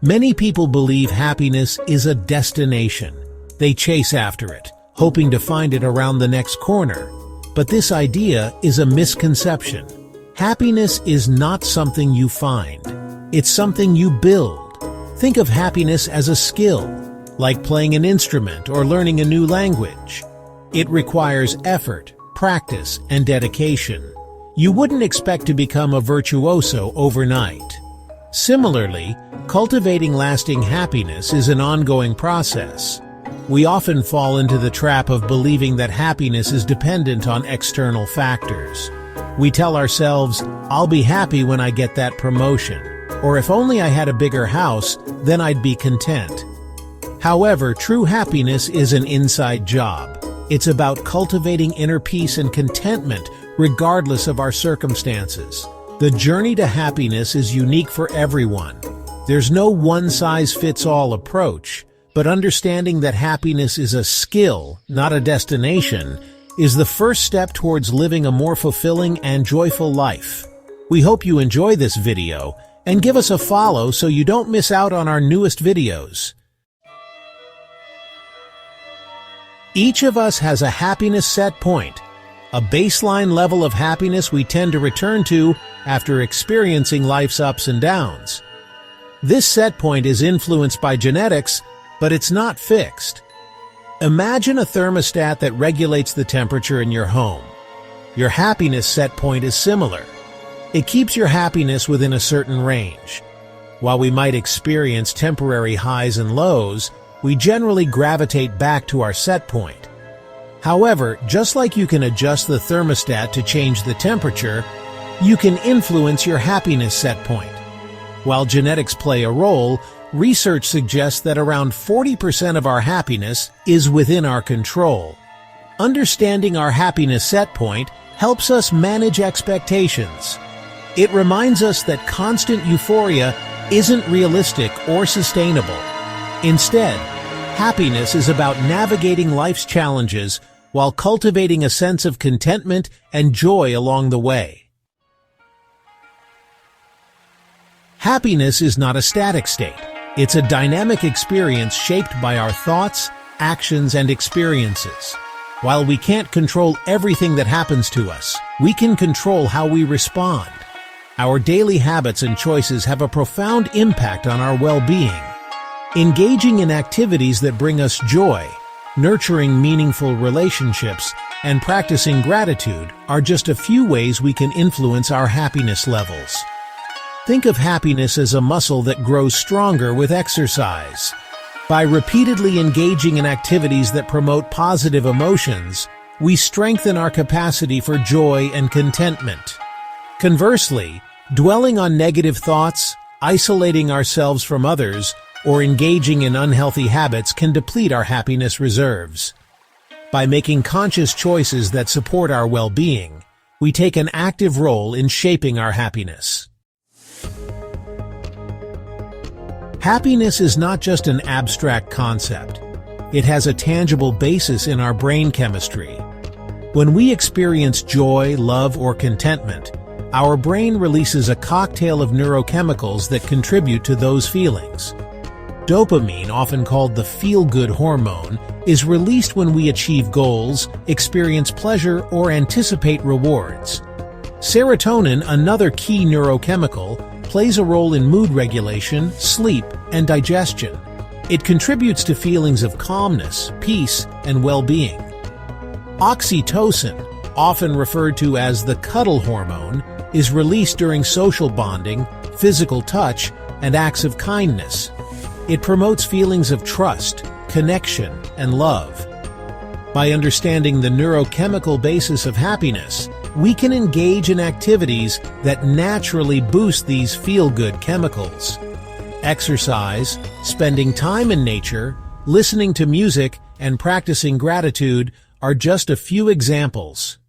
Many people believe happiness is a destination. They chase after it, hoping to find it around the next corner. But this idea is a misconception. Happiness is not something you find. It's something you build. Think of happiness as a skill, like playing an instrument or learning a new language. It requires effort, practice, and dedication. You wouldn't expect to become a virtuoso overnight. Similarly, cultivating lasting happiness is an ongoing process. We often fall into the trap of believing that happiness is dependent on external factors. We tell ourselves, "I'll be happy when I get that promotion," or "if only I had a bigger house, then I'd be content." However, true happiness is an inside job. It's about cultivating inner peace and contentment regardless of our circumstances. The journey to happiness is unique for everyone. There's no one-size-fits-all approach, but understanding that happiness is a skill, not a destination, is the first step towards living a more fulfilling and joyful life. We hope you enjoy this video, and give us a follow so you don't miss out on our newest videos. Each of us has a happiness set point, a baseline level of happiness we tend to return to after experiencing life's ups and downs. This set point is influenced by genetics, but it's not fixed. Imagine a thermostat that regulates the temperature in your home. Your happiness set point is similar. It keeps your happiness within a certain range. While we might experience temporary highs and lows, we generally gravitate back to our set point. However, just like you can adjust the thermostat to change the temperature, you can influence your happiness set point. While genetics play a role, research suggests that around 40% of our happiness is within our control. Understanding our happiness set point helps us manage expectations. It reminds us that constant euphoria isn't realistic or sustainable. Instead, happiness is about navigating life's challenges while cultivating a sense of contentment and joy along the way. Happiness is not a static state. It's a dynamic experience shaped by our thoughts, actions, and experiences. While we can't control everything that happens to us, we can control how we respond. Our daily habits and choices have a profound impact on our well-being. Engaging in activities that bring us joy, nurturing meaningful relationships, and practicing gratitude are just a few ways we can influence our happiness levels. Think of happiness as a muscle that grows stronger with exercise. By repeatedly engaging in activities that promote positive emotions, we strengthen our capacity for joy and contentment. Conversely, dwelling on negative thoughts, isolating ourselves from others, or engaging in unhealthy habits can deplete our happiness reserves. By making conscious choices that support our well-being, we take an active role in shaping our happiness. Happiness is not just an abstract concept. It has a tangible basis in our brain chemistry. When we experience joy, love, or contentment, our brain releases a cocktail of neurochemicals that contribute to those feelings. Dopamine, often called the feel-good hormone, is released when we achieve goals, experience pleasure, or anticipate rewards. Serotonin, another key neurochemical, plays a role in mood regulation, sleep, and digestion. It contributes to feelings of calmness, peace, and well-being. Oxytocin, often referred to as the cuddle hormone, is released during social bonding, physical touch, and acts of kindness. It promotes feelings of trust, connection, and love. By understanding the neurochemical basis of happiness, we can engage in activities that naturally boost these feel-good chemicals. Exercise, spending time in nature, listening to music, and practicing gratitude are just a few examples.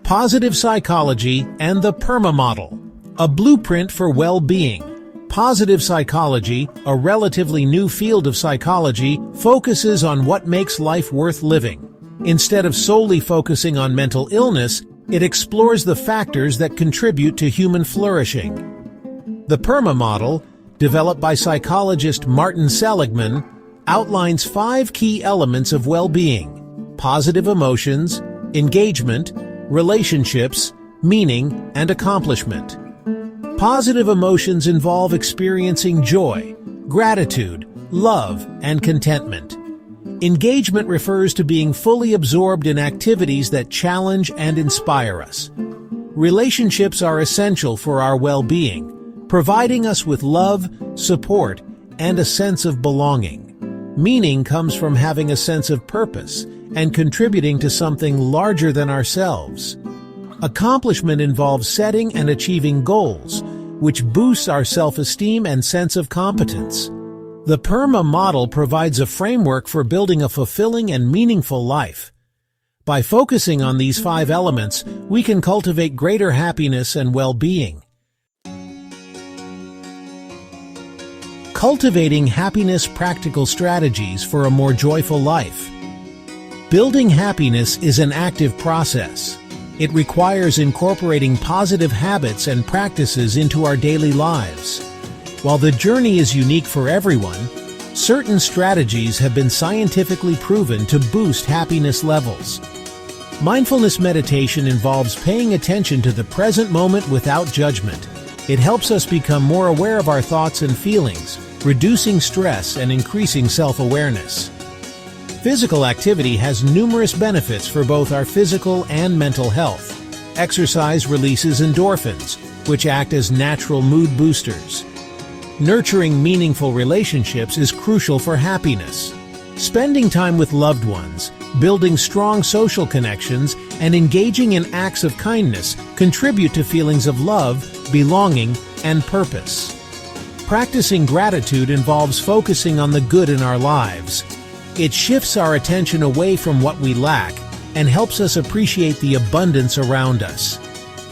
Positive psychology and the PERMA model, a blueprint for well-being. Positive psychology, a relatively new field of psychology, focuses on what makes life worth living. Instead of solely focusing on mental illness, it explores the factors that contribute to human flourishing. The PERMA model, developed by psychologist Martin Seligman, outlines 5 key elements of well-being: positive emotions, engagement, relationships, meaning, and accomplishment. Positive emotions involve experiencing joy, gratitude, love, and contentment. Engagement refers to being fully absorbed in activities that challenge and inspire us. Relationships are essential for our well-being, providing us with love, support, and a sense of belonging. Meaning comes from having a sense of purpose and contributing to something larger than ourselves. Accomplishment involves setting and achieving goals, which boosts our self-esteem and sense of competence. The PERMA model provides a framework for building a fulfilling and meaningful life. By focusing on these 5 elements, we can cultivate greater happiness and well-being. Cultivating happiness: practical strategies for a more joyful life. Building happiness is an active process. It requires incorporating positive habits and practices into our daily lives. While the journey is unique for everyone, certain strategies have been scientifically proven to boost happiness levels. Mindfulness meditation involves paying attention to the present moment without judgment. It helps us become more aware of our thoughts and feelings, reducing stress and increasing self-awareness. Physical activity has numerous benefits for both our physical and mental health. Exercise releases endorphins, which act as natural mood boosters. Nurturing meaningful relationships is crucial for happiness. Spending time with loved ones, building strong social connections, and engaging in acts of kindness contribute to feelings of love, belonging, and purpose. Practicing gratitude involves focusing on the good in our lives. It shifts our attention away from what we lack and helps us appreciate the abundance around us.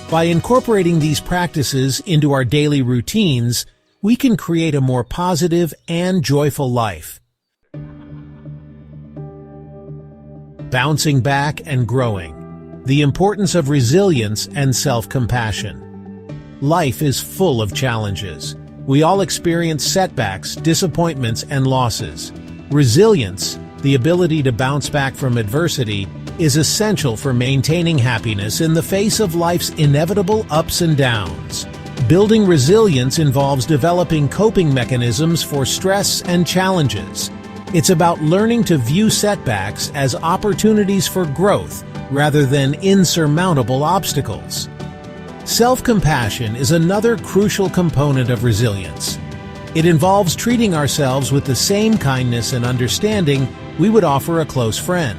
By incorporating these practices into our daily routines, we can create a more positive and joyful life. Bouncing back and growing. The importance of resilience and self-compassion. Life is full of challenges. We all experience setbacks, disappointments, and losses. Resilience, the ability to bounce back from adversity, is essential for maintaining happiness in the face of life's inevitable ups and downs. Building resilience involves developing coping mechanisms for stress and challenges. It's about learning to view setbacks as opportunities for growth rather than insurmountable obstacles. Self-compassion is another crucial component of resilience. It involves treating ourselves with the same kindness and understanding we would offer a close friend.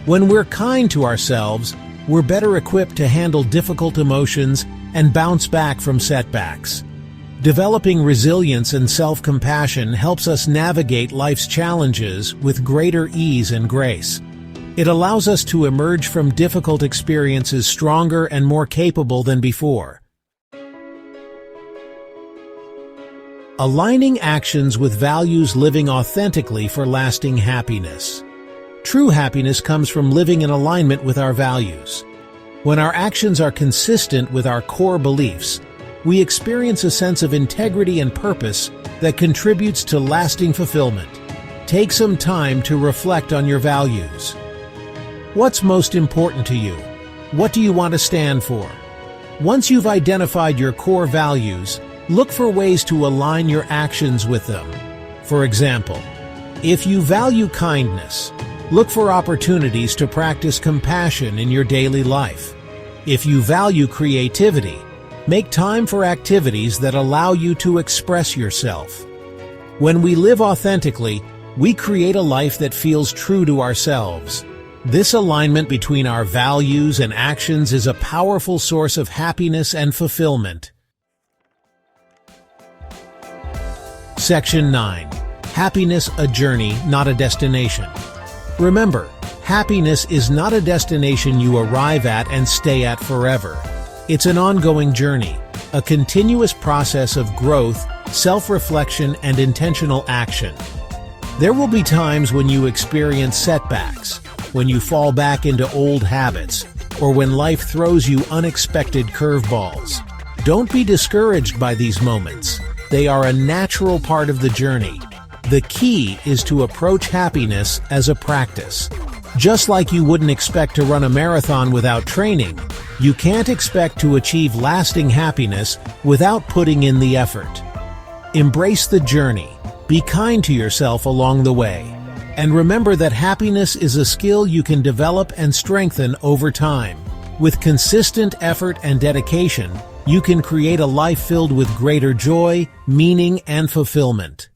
When we're kind to ourselves, we're better equipped to handle difficult emotions and bounce back from setbacks. Developing resilience and self-compassion helps us navigate life's challenges with greater ease and grace. It allows us to emerge from difficult experiences stronger and more capable than before. Aligning actions with values: living authentically for lasting happiness. True happiness comes from living in alignment with our values. When our actions are consistent with our core beliefs, we experience a sense of integrity and purpose that contributes to lasting fulfillment. Take some time to reflect on your values. What's most important to you? What do you want to stand for? Once you've identified your core values, look for ways to align your actions with them. For example, if you value kindness, look for opportunities to practice compassion in your daily life. If you value creativity, make time for activities that allow you to express yourself. When we live authentically, we create a life that feels true to ourselves. This alignment between our values and actions is a powerful source of happiness and fulfillment. Section 9. Happiness: a journey, not a destination. Remember, happiness is not a destination you arrive at and stay at forever. It's an ongoing journey, a continuous process of growth, self-reflection, and intentional action. There will be times when you experience setbacks, when you fall back into old habits, or when life throws you unexpected curveballs. Don't be discouraged by these moments. They are a natural part of the journey. The key is to approach happiness as a practice. Just like you wouldn't expect to run a marathon without training, you can't expect to achieve lasting happiness without putting in the effort. Embrace the journey. Be kind to yourself along the way. And remember that happiness is a skill you can develop and strengthen over time. With consistent effort and dedication, you can create a life filled with greater joy, meaning, and fulfillment.